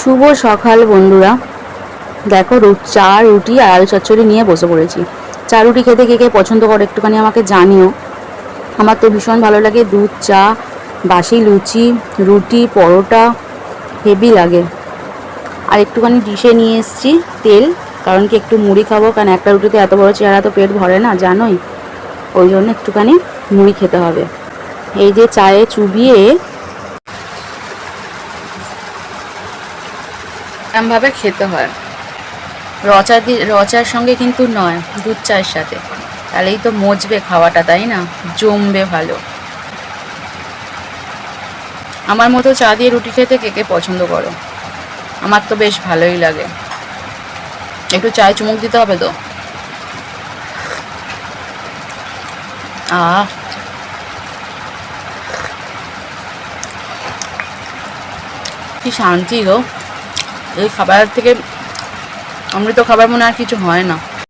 শুভ সকাল বন্ধুরা। দেখো চা রুটি আর আলু চচ্চড়ি নিয়ে বসে পড়েছি। চা রুটি খেতে কে কে পছন্দ করে একটুখানি আমাকে জানিও। আমার তো ভীষণ ভালো লাগে দুধ চা, বাসি লুচি, রুটি, পরোটা হেভি লাগে। আর একটুখানি ডিশে নিয়ে এসেছি তেল, কারণ কি একটু মুড়ি খাবো, কারণ একটা রুটিতে এত বড় চেহারা তো পেট ভরে না জানোই, ওই জন্য একটুখানি মুড়ি খেতে হবে। এই যে চায়ে চুবিয়ে এমনভাবে খেতে হয়। রচার সঙ্গে কিন্তু নয়, দুধ চায়ের সাথে, তাহলেই তো মজবে খাওয়াটা, তাই না? জমবে ভালো। আমার মতো চা দিয়ে রুটি খেতে কে কে পছন্দ করো? আমার তো বেশ ভালোই লাগে। একটু চায়ে চুমুক দিতে হবে তো। আহ, কি শান্তি গো! এই খাবার থেকে অমৃত খাবার মনে আর কিছু হয় না।